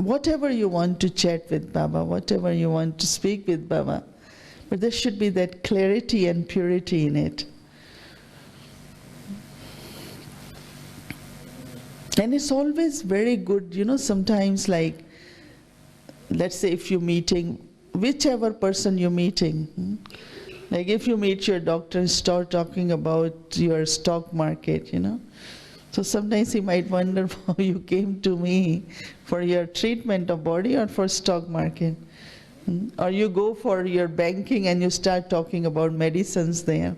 whatever you want to chat with Baba, whatever you want to speak with Baba, but there should be that clarity and purity in it. And it's always very good, sometimes like, let's say if you're meeting, whichever person you're meeting, like if you meet your doctor and start talking about your stock market, so sometimes he might wonder how you came to me for your treatment of body or for stock market. Or you go for your banking and you start talking about medicines there.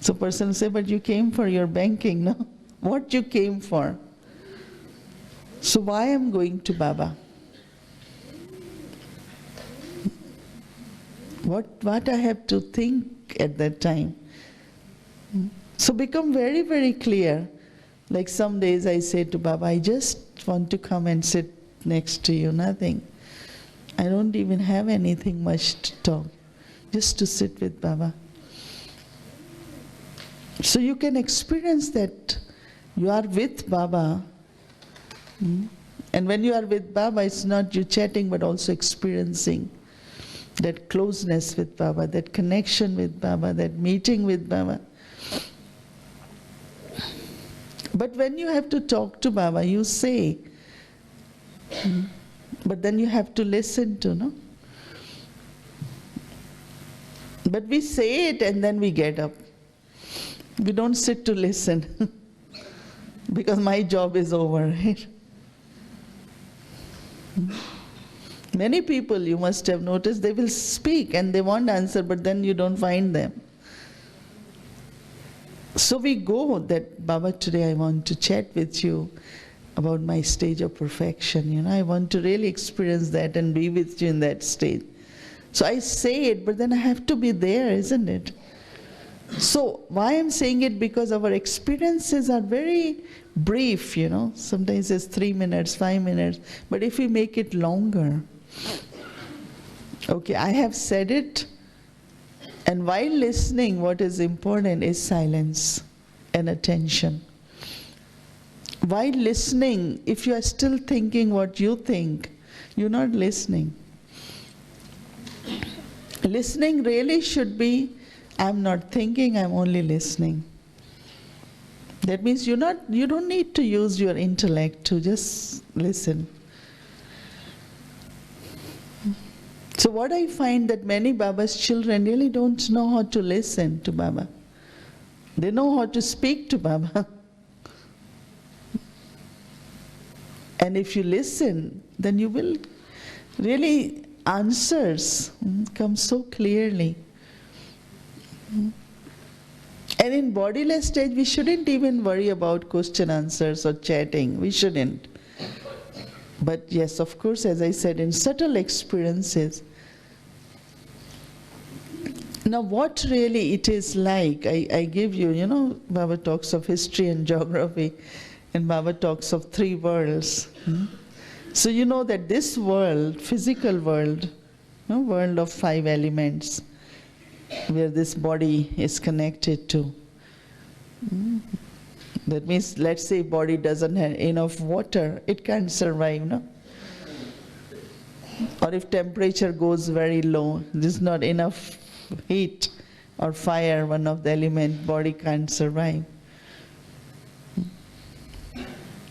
So person will say, but you came for your banking, no? What you came for? So why I'm going to Baba? What I have to think at that time? So become very, very clear. Like some days I say to Baba, I just want to come and sit next to you, nothing. I don't even have anything much to talk, just to sit with Baba. So you can experience that you are with Baba. And when you are with Baba, it's not you chatting, but also experiencing that closeness with Baba, that connection with Baba, that meeting with Baba. But when you have to talk to Baba, you say, but then you have to listen to, no? But we say it and then we get up. We don't sit to listen because my job is over, right? Many people, you must have noticed, they will speak and they want answer, but then you don't find them. So we go that, Baba, today I want to chat with you about my stage of perfection. I want to really experience that and be with you in that stage. So I say it, but then I have to be there, isn't it? So why I'm saying it? Because our experiences are very brief, Sometimes it's 3 minutes, 5 minutes. But if we make it longer, okay, I have said it. And while listening, what is important is silence and attention. While listening, if you are still thinking what you think, you're not listening. Listening really should be, I'm not thinking, I'm only listening. That means you don't need to use your intellect to just listen. So what I find that many Baba's children really don't know how to listen to Baba. They know how to speak to Baba. And if you listen, then you will really, answers come so clearly. And in bodiless stage, we shouldn't even worry about question answers or chatting. We shouldn't. But yes, of course, as I said, in subtle experiences. Now what really it is like, I give you, Baba talks of history and geography, and Baba talks of 3 worlds. So you know that this world, physical world, world of 5 elements, where this body is connected to. That means, let's say body doesn't have enough water, it can't survive, no? Or if temperature goes very low, there's not enough heat or fire, one of the element, body can't survive.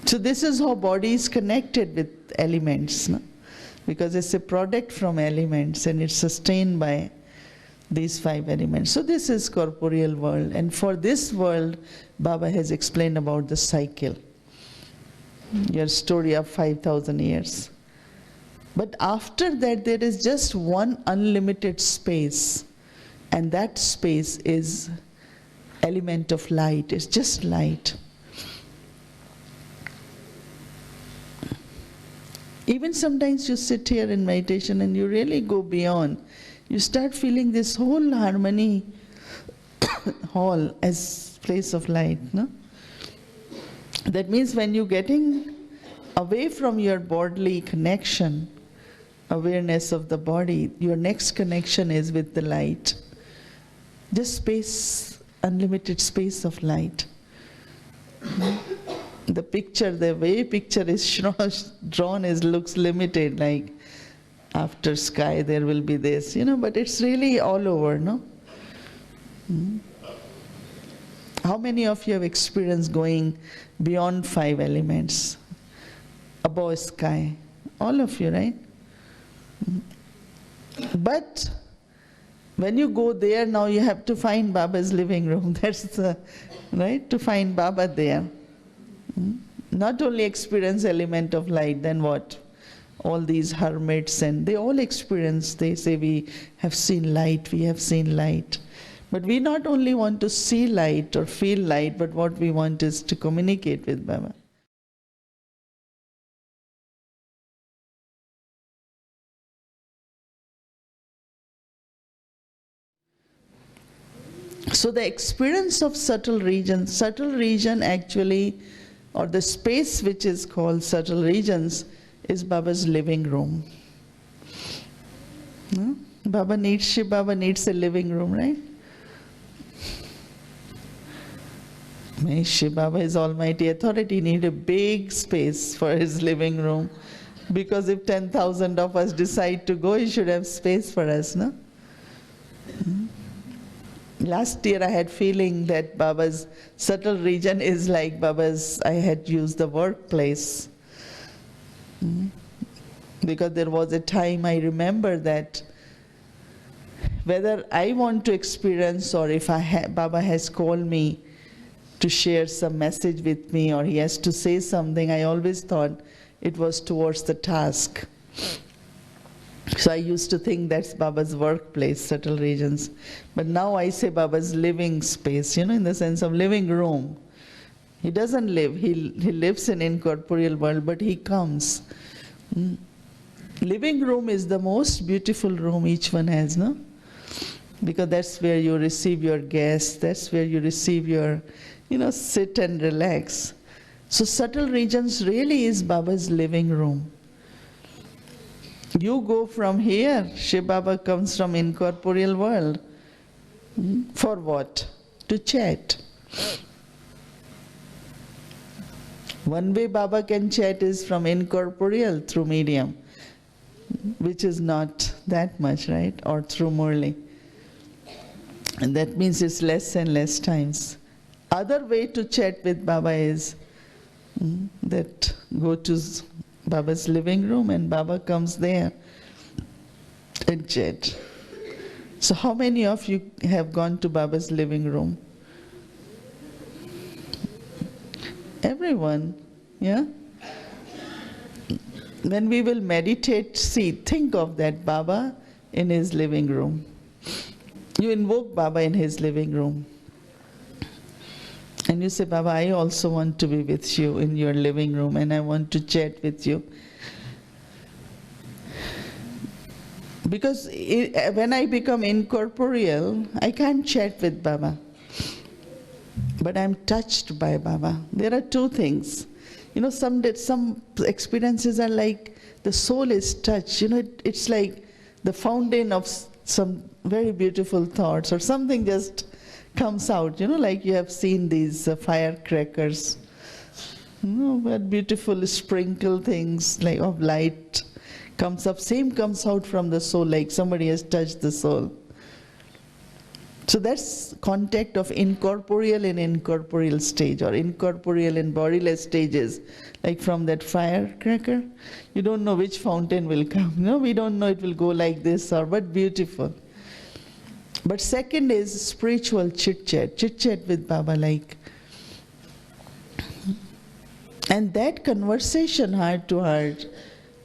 So this is how body is connected with elements, no? Because it's a product from elements and it's sustained by these 5 elements. So this is corporeal world, and for this world, Baba has explained about the cycle, your story of 5,000 years. But after that, there is just one unlimited space, and that space is element of light. It's just light. Even sometimes you sit here in meditation and you really go beyond. You start feeling this whole harmony hall as place of light, no? That means when you're getting away from your bodily connection, awareness of the body, your next connection is with the light. Just space, unlimited space of light. the picture, the way picture is drawn looks limited, like after sky there will be this, but it's really all over, no? How many of you have experienced going beyond 5 elements, above sky? All of you, right? But when you go there, now you have to find Baba's living room. That's the, right? To find Baba there. Not only experience element of light, then what? All these hermits, and they all experience, they say, we have seen light, we have seen light. But we not only want to see light or feel light, but what we want is to communicate with Baba. So the experience of subtle region actually, or the space which is called subtle regions, is Baba's living room. Shiv Baba needs a living room, right? Shiv Baba is Almighty Authority, need a big space for his living room. Because if 10,000 of us decide to go, he should have space for us, no? Last year I had feeling that Baba's subtle region is like Baba's, I had used the workplace. Because there was a time I remember that whether I want to experience or if Baba has called me to share some message with me or he has to say something, I always thought it was towards the task. So I used to think that's Baba's workplace, subtle regions. But now I say Baba's living space, in the sense of living room. He doesn't live, he lives in incorporeal world, but he comes. Living room is the most beautiful room each one has, no? Because that's where you receive your guests, that's where you receive your, sit and relax. So subtle regions really is Baba's living room. You go from here, Shiv Baba comes from incorporeal world. For what? To chat. One way Baba can chat is from incorporeal through medium, which is not that much, right? Or through Murli. And that means it's less and less times. Other way to chat with Baba is that go to Baba's living room and Baba comes there and chat. So how many of you have gone to Baba's living room? Everyone, yeah? When we will meditate, think of that Baba in his living room. You invoke Baba in his living room. And you say, Baba, I also want to be with you in your living room and I want to chat with you. Because when I become incorporeal, I can't chat with Baba. But I'm touched by Baba. There are two things. Some experiences are like the soul is touched. It's like the fountain of some very beautiful thoughts or something just comes out, like you have seen these firecrackers, what beautiful sprinkle things like of light comes up, same comes out from the soul, like somebody has touched the soul. So that's contact of incorporeal and incorporeal stage, or incorporeal and bodiless stages, like from that firecracker. You don't know which fountain will come, we don't know it will go like this or, but beautiful. But second is spiritual chit-chat with Baba, like. And that conversation, heart to heart,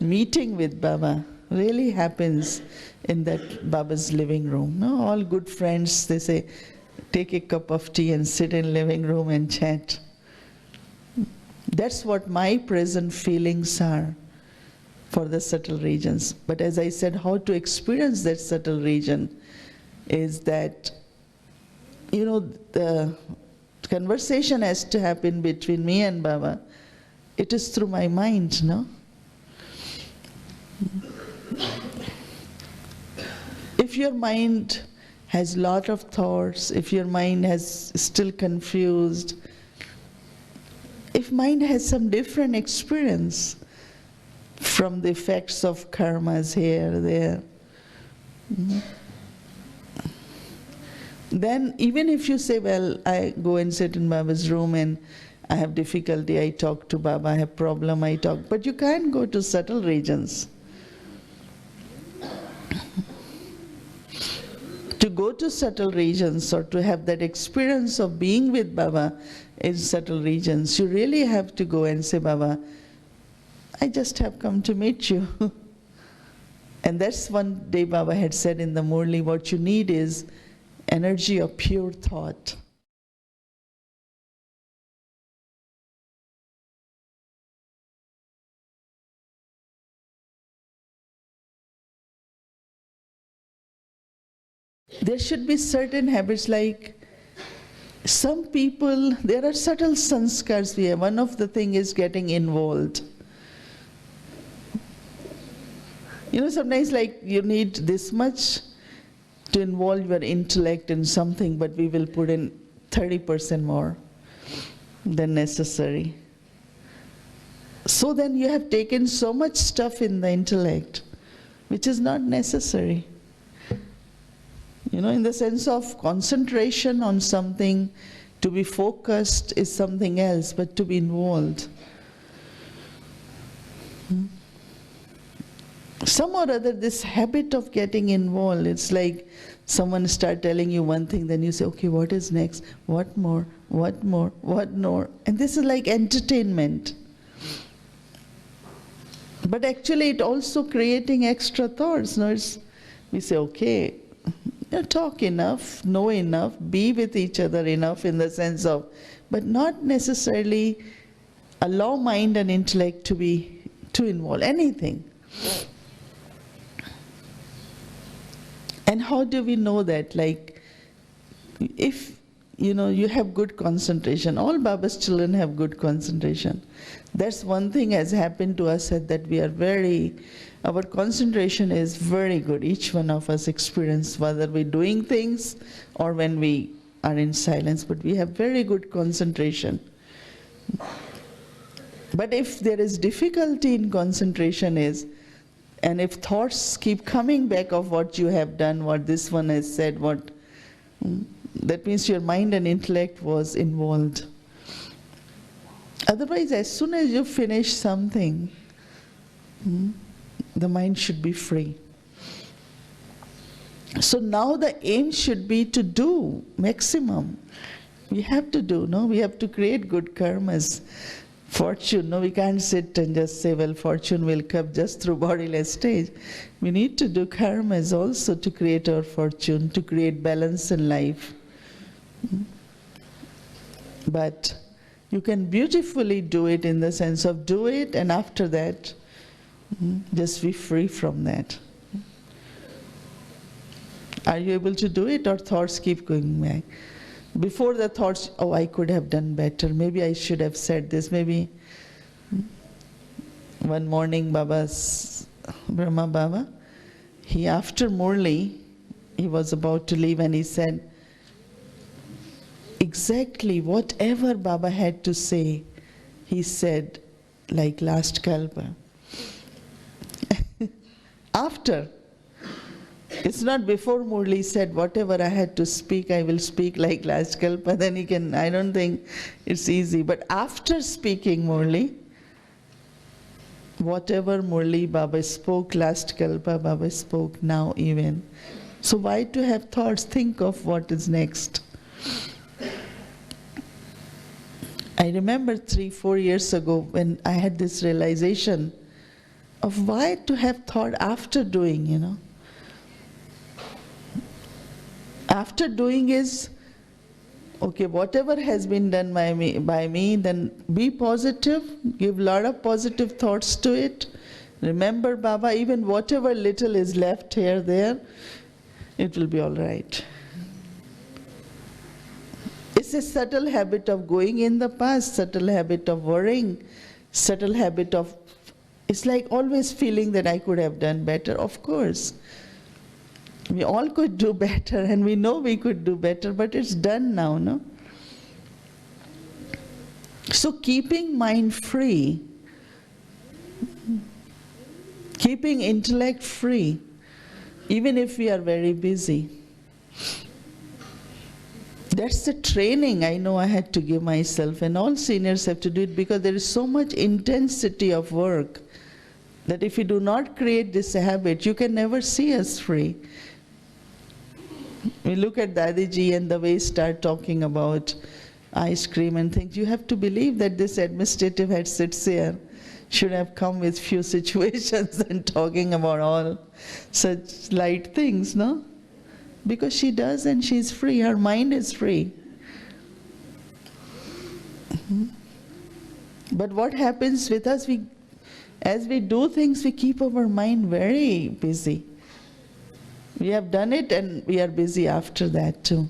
meeting with Baba, really happens in that Baba's living room. All good friends, they say, take a cup of tea and sit in living room and chat. That's what my present feelings are for the subtle regions. But as I said, how to experience that subtle region is that, the conversation has to happen between me and Baba. It is through my mind, no? If your mind has lot of thoughts, if your mind is still confused, if mind has some different experience from the effects of karmas here, there, then even if you say, well, I go and sit in Baba's room and I have difficulty, I talk to Baba, I have problem, I talk, but you can't go to subtle regions. To go to subtle regions or to have that experience of being with Baba in subtle regions, you really have to go and say, Baba, I just have come to meet you. And that's one day Baba had said in the Murli, what you need is energy of pure thought. There should be certain habits, like some people, there are subtle sanskars we have. One of the thing is getting involved. You know, sometimes like you need this much to involve your intellect in something, but we will put in 30% more than necessary. So then you have taken so much stuff in the intellect, which is not necessary. You know, in the sense of concentration on something, to be focused is something else, but to be involved. Some or other, this habit of getting involved, it's like someone start telling you one thing, then you say, okay, what is next? What more? What more? What more? And this is like entertainment. But actually it also creating extra thoughts. No, we say, okay, talk enough, know enough, be with each other enough in the sense of, but not necessarily allow mind and intellect to be too involved, anything. And how do we know that? Like, if you have good concentration, all Baba's children have good concentration. That's one thing has happened to us, that we are our concentration is very good. Each one of us experience, whether we're doing things or when we are in silence, but we have very good concentration. But if there is difficulty in concentration and if thoughts keep coming back of what you have done, what this one has said, that means your mind and intellect was involved. Otherwise, as soon as you finish something, the mind should be free. So now the aim should be to do maximum. We have to do, no? We have to create good karmas. Fortune, no? We can't sit and just say, well, fortune will come just through bodiless stage. We need to do karmas also to create our fortune, to create balance in life. But you can beautifully do it in the sense of do it, and after that, just be free from that. Are you able to do it, or thoughts keep going back? Before the thoughts, oh, I could have done better, maybe I should have said this, maybe. One morning, Brahma Baba, after Murli, he was about to leave and he said, exactly whatever Baba had to say, he said, like last Kalpa. After. It's not before Murli said, whatever I had to speak, I will speak like last Kalpa, then he can, I don't think it's easy. But after speaking Murli, whatever Murli Baba spoke last Kalpa, Baba spoke now even. So why to have thoughts? Think of what is next. I remember 3-4 years ago when I had this realization of why to have thought after doing, After doing is, okay, whatever has been done by me, then be positive, give a lot of positive thoughts to it. Remember Baba, even whatever little is left here, there, it will be all right. It's a subtle habit of going in the past, subtle habit of worrying, subtle habit of, it's like always feeling that I could have done better. Of course, we all could do better, and we know we could do better, but it's done now, no? So keeping mind free, keeping intellect free, even if we are very busy. That's the training I know I had to give myself, and all seniors have to do it, because there is so much intensity of work that if you do not create this habit, you can never see us free. We look at DIDI and the way he start talking about ice cream and things, you have to believe that this administrative head sits here should have come with few situations and talking about all such light things, no? Because she does, and she's free, her mind is free. But what happens with us, as we do things, we keep our mind very busy. We have done it and we are busy after that too.